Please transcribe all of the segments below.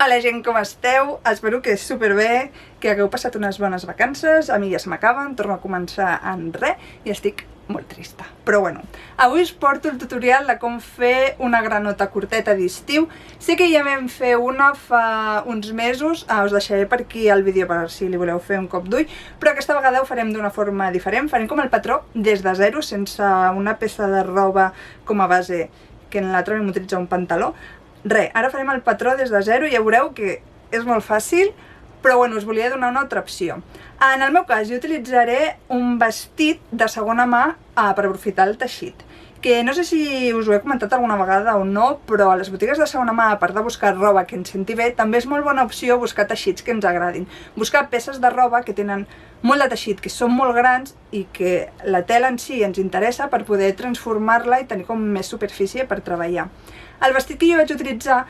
Hola gent, com esteu? Espero que superbé, que hagueu passat unes bones vacances. A mi ja se m'acaben, torno a començar en res i estic molt trista. Però bueno, avui us porto el tutorial de com fer una granota curteta d'estiu. Sé que ja vam fer una fa uns mesos, us deixaré per aquí el vídeo per si li voleu fer un cop d'ull, però aquesta vegada ho farem d'una forma diferent. Farem com el patró des de zero, sense una peça de roba com a base, que en l'altre vam utilitzar un pantaló. Ara farem el patró des de zero i ja veureu que és molt fàcil, però bueno, us volia donar una altra opció. En el meu cas, jo utilitzaré un vestit de segona mà per aprofitar el teixit, que no sé si us ho he comentat alguna vegada o no, però a les botigues de segona mà, a part de buscar roba que ens senti bé, també és molt bona opció buscar teixits que ens agradin. Buscar peces de roba que tenen molt de teixit, que són molt grans i que la tela en si ens interessa per poder transformar-la i tenir com més superfície per treballar. El vestit que jo vaig utilitzar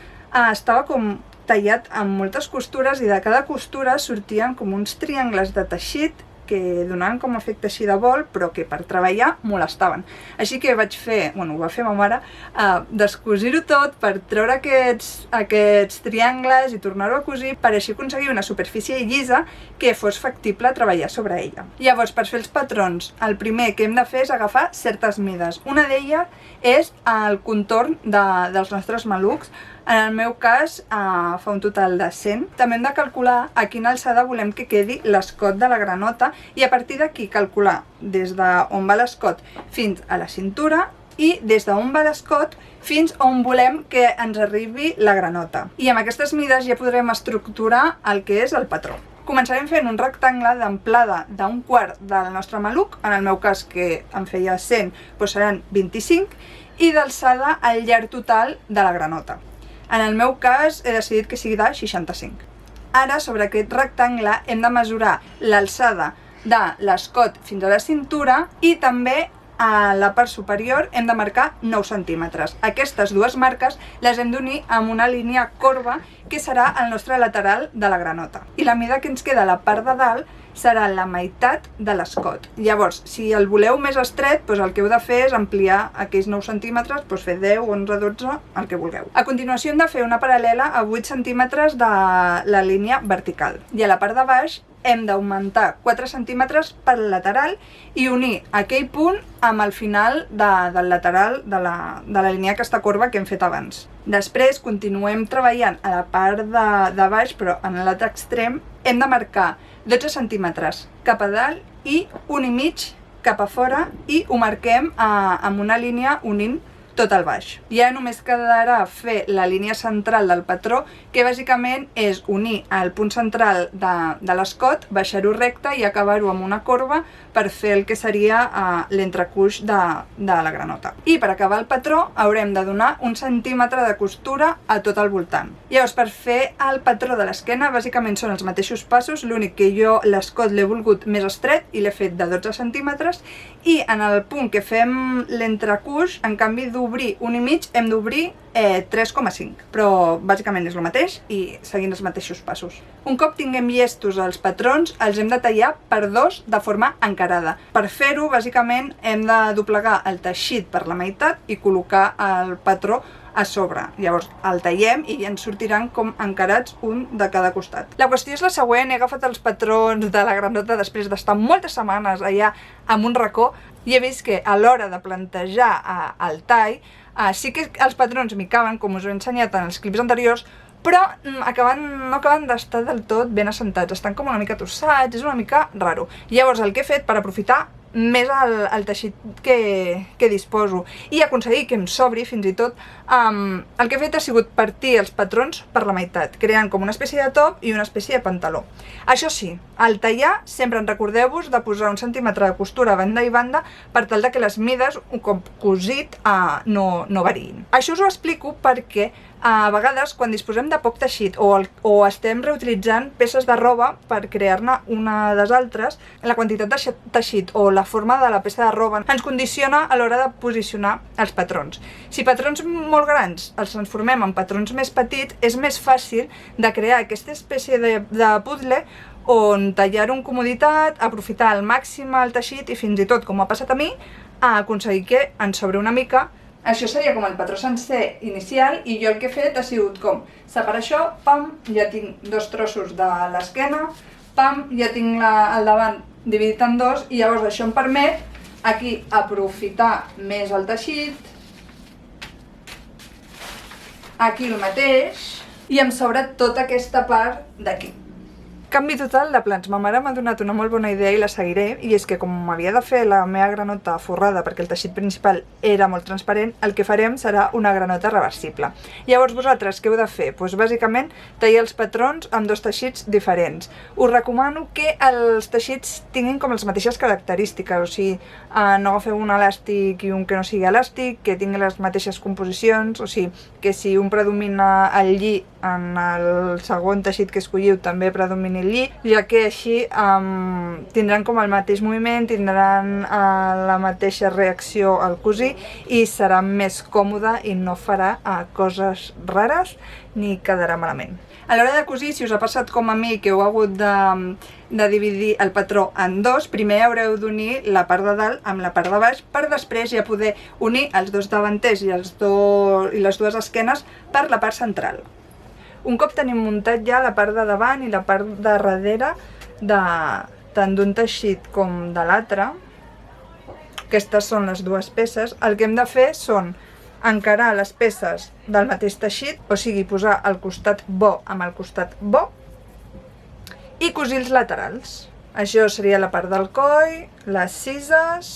estava com tallat amb moltes costures i de cada costura sortien com uns triangles de teixit que donaven com efecte així de vol, però que per treballar molestaven. Així que vaig fer, bueno, ho va fer ma mare, descosir-ho tot per treure aquests triangles i tornar-ho a cosir per així aconseguir una superfície llisa que fos factible treballar sobre ella. Llavors, per fer els patrons, el primer que hem de fer és agafar certes mides. Una d'elles és el contorn dels nostres malucs. En el meu cas fa un total de 100. També hem de calcular a quina alçada volem que quedi l'escot de la granota i a partir d'aquí calcular des d'on va l'escot fins a la cintura i des d'on va l'escot fins on volem que ens arribi la granota. I amb aquestes mides ja podrem estructurar el que és el patró. Començarem fent un rectangle d'amplada d'un quart del nostre maluc, en el meu cas que en feia 100 doncs seran 25, i d'alçada al llarg total de la granota. En el meu cas he decidit que sigui de 65. Ara, sobre aquest rectangle, hem de mesurar l'alçada de l'escot fins a la cintura i també a la part superior hem de marcar 9 centímetres. Aquestes dues marques les hem d'unir amb una línia corba que serà el nostre lateral de la granota. I la mida que ens queda a la part de dalt serà la meitat de l'escot. Llavors, si el voleu més estret, doncs el que heu de fer és ampliar aquells 9 centímetres, doncs fer 10, 11, 12, el que vulgueu. A continuació hem de fer una paral·lela a 8 centímetres de la línia vertical. I a la part de baix hem d'augmentar 4 centímetres per lateral i unir aquell punt amb el final del lateral de la línia aquesta corba que hem fet abans. Després continuem treballant a la part de baix, però en l'altre extrem hem de marcar 12 centímetres cap a dalt i 1,5 cap a fora i ho marquem amb una línia unint tot el baix. Ja només quedarà fer la línia central del patró, que bàsicament és unir el punt central de l'escot, baixar-ho recte i acabar-ho amb una corba per fer el que seria l'entrecuix de la granota. I per acabar el patró haurem de donar 1 centímetre de costura a tot el voltant. Llavors, per fer el patró de l'esquena, bàsicament són els mateixos passos, l'únic que jo l'escot l'he volgut més estret i l'he fet de 12 centímetres i en el punt que fem l'entrecuix, en canvi d'obrir 1,5 hem d'obrir 3,5, però bàsicament és el mateix i seguint els mateixos passos. Un cop tinguem llestos els patrons, els hem de tallar per dos de forma encarada. Per fer-ho, bàsicament, hem de doblegar el teixit per la meitat i col·locar el patró a sobre. Llavors el tallem i ens sortiran com encarats un de cada costat. La qüestió és la següent, he agafat els patrons de la granota després d'estar moltes setmanes allà en un racó i he vist que a l'hora de plantejar el tall sí que els patrons m'hi caben, com us he ensenyat en els clips anteriors, però no acaben d'estar del tot ben assentats, estan com una mica tossats, és una mica raro. Llavors el que he fet per aprofitar més el teixit que disposo i aconseguir que em sobri fins i tot, el que he fet ha sigut partir els patrons per la meitat, creant com una espècie de top i una espècie de pantaló. Això sí, al tallar sempre en recordeu-vos de posar 1 centímetre de costura a banda i banda per tal que les mides, un cop cosit, no variïn. Això us ho explico perquè a vegades quan disposem de poc teixit o estem reutilitzant peces de roba per crear-ne una des altres, la quantitat de teixit o la forma de la peça de roba ens condiciona a l'hora de posicionar els patrons. Si patrons molt grans els transformem en patrons més petits, és més fàcil de crear aquesta espècie de puzzle on tallar-ho amb comoditat, aprofitar al màxim el teixit i fins i tot, com ha passat a mi, a aconseguir que ens sobri una mica Això seria com el patró sencer inicial i jo el que he fet ha sigut com separar això, pam, ja tinc 2 trossos de l'esquena, pam, ja tinc el davant dividit en 2 i llavors això em permet aquí aprofitar més el teixit, aquí el mateix i em sobra tota aquesta part d'aquí. Canvi total de plans. Ma mare m'ha donat una molt bona idea i la seguiré, i és que com m'havia de fer la meva granota forrada perquè el teixit principal era molt transparent, el que farem serà una granota reversible. Llavors vosaltres què heu de fer? Doncs bàsicament tallar els patrons amb 2 teixits diferents. Us recomano que els teixits tinguin com les mateixes característiques, o sigui, no agafeu un elàstic i un que no sigui elàstic, que tingui les mateixes composicions, o sigui, que si un predomina el lli en el segon teixit que escolliu també predomini el lli, ja que així tindran com el mateix moviment, tindran la mateixa reacció al cosir i serà més còmode i no farà coses rares ni quedarà malament. A l'hora de cosir, si us ha passat com a mi que heu hagut de dividir el patró en 2, primer haureu d'unir la part de dalt amb la part de baix per després ja poder unir els 2 davanters i les 2 esquenes per la part central. Un cop tenim muntat ja la part de davant i la part de darrere tant d'un teixit com de l'altre, aquestes són les 2 peces, el que hem de fer són encarar les peces del mateix teixit, o sigui, posar el costat bo amb el costat bo i cosir els laterals. Això seria la part del coll, les cises,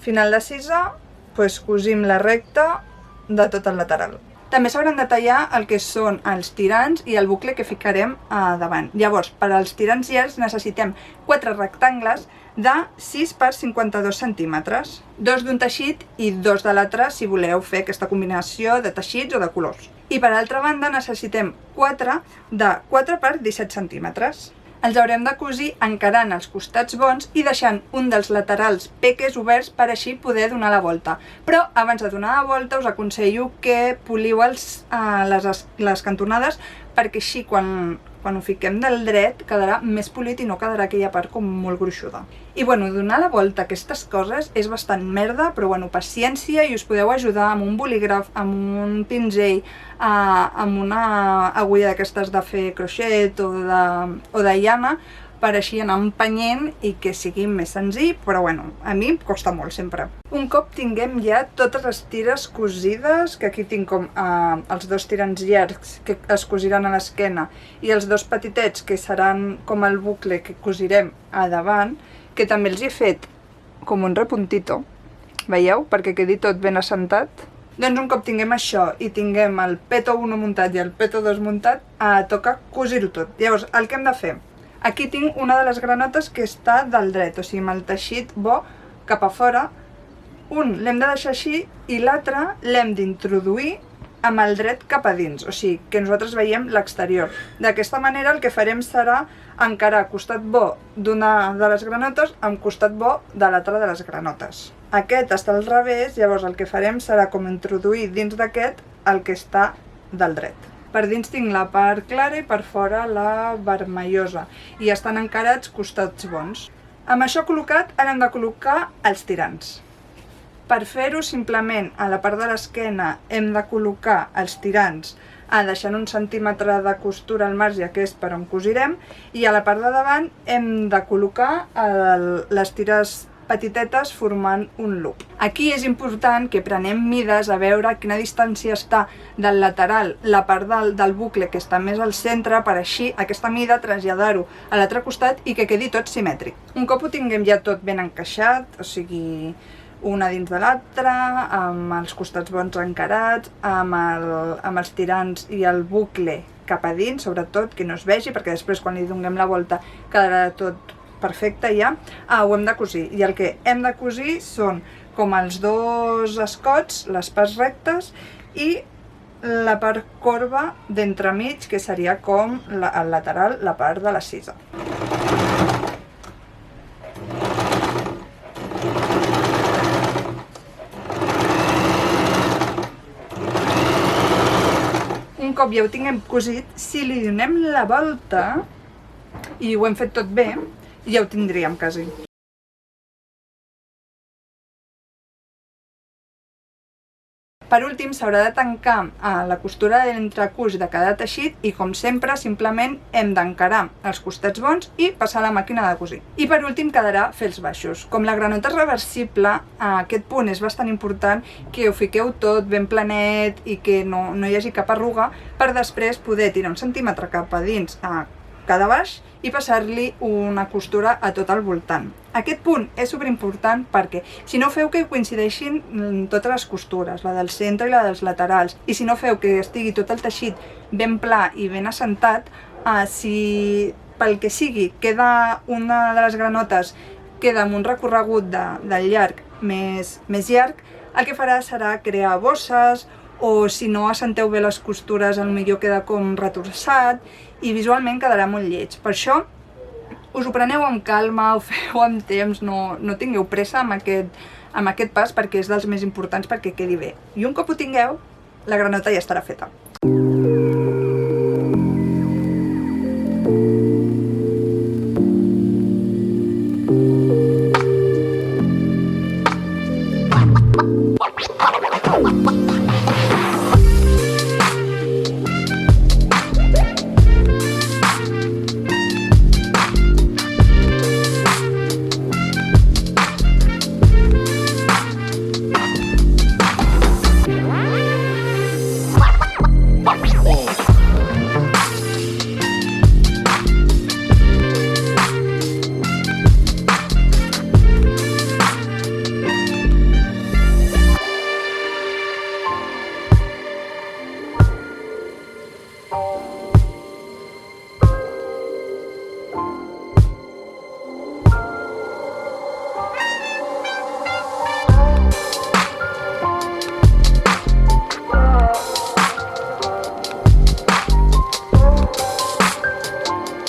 final de cisa, doncs cosim la recta de tot el lateral. També s'hauran de tallar el que són els tirants i el bucle que ficarem davant. Llavors, per als tirants llargs necessitem 4 rectangles de 6 per 52 centímetres, 2 d'un teixit i 2 de l'altre si voleu fer aquesta combinació de teixits o de colors. I per altra banda necessitem 4 de 4 per 17 centímetres. Els haurem de cosir encarant els costats bons i deixant un dels laterals peques oberts per així poder donar la volta. Però abans de donar la volta us aconsello que poliu les cantonades perquè així quan ho fiquem del dret quedarà més polit i no quedarà aquella part com molt gruixuda. I bueno, donar la volta a aquestes coses és bastant merda, però bueno, paciència, i us podeu ajudar amb un bolígraf, amb un pinzell, amb una agulla d'aquestes de fer crochet o de llana, per així anar empenyent i que sigui més senzill, però bueno, a mi em costa molt sempre. Un cop tinguem ja totes les tires cosides, que aquí tinc com els 2 tirants llargs que es cosiran a l'esquena i els 2 petitets que seran com el bucle que cosirem a davant, que també els he fet com un repuntito, veieu? Perquè quedi tot ben assentat. Doncs un cop tinguem això i tinguem el peto 1 muntat i el peto 2 muntat, toca cosir-ho tot. Llavors, el que hem de fer? Aquí tinc una de les granotes que està del dret, o sigui, amb el teixit bo cap a fora. Un l'hem de deixar així i l'altre l'hem d'introduir amb el dret cap a dins, o sigui, que nosaltres veiem l'exterior. D'aquesta manera el que farem serà encarar costat bo d'una de les granotes amb costat bo de l'altra de les granotes. Aquest està al revés, llavors el que farem serà com introduir dins d'aquest el que està del dret. Per dins tinc la part clara i per fora la vermellosa i estan encarats costats bons. Amb això col·locat ara hem de col·locar els tirants. Per fer-ho simplement a la part de l'esquena hem de col·locar els tirants deixant 1 centímetre de costura al marge, que és per on cosirem, i a la part de davant hem de col·locar les tires petitetes formant un loop. Aquí és important que prenem mides a veure a quina distància està del lateral la part del bucle que està més al centre, per així aquesta mida traslladar-ho a l'altre costat i que quedi tot simètric. Un cop ho tinguem ja tot ben encaixat, o sigui, una dins de l'altra, amb els costats bons encarats, amb els tirants i el bucle cap a dins, sobretot que no es vegi, perquè després quan li donem la volta quedarà tot perfecte ja, ho hem de cosir. I el que hem de cosir són com els 2 escots, les parts rectes, i la part corba d'entremig, que seria com el lateral, la part de la cisa. Un cop ja ho tinguem cosit, si li donem la volta i ho hem fet tot bé, ja ho tindríem quasi. Per últim, s'haurà de tancar la costura de l'entrecús de cada teixit i, com sempre, simplement hem d'encarar els costats bons i passar a la màquina de cosir. I per últim quedarà fer els baixos. Com la granota és reversible, a aquest punt és bastant important que ho fiqueu tot ben planet i que no hi hagi cap arruga per després poder tirar 1 centímetre cap a dins a cada baix i passar-li una costura a tot el voltant. Aquest punt és superimportant perquè si no feu que coincideixin totes les costures, la del centre i la dels laterals, i si no feu que estigui tot el teixit ben pla i ben assentat, si pel que sigui queda una de les granotes queda amb un recorregut del llarg més llarg, el que farà serà crear bosses, o si no assenteu bé les costures potser queda com retorçat i visualment quedarà molt lleig. Per això us ho preneu amb calma, ho feu amb temps, no tingueu pressa amb aquest pas perquè és dels més importants perquè quedi bé. I un cop ho tingueu, la granota ja estarà feta.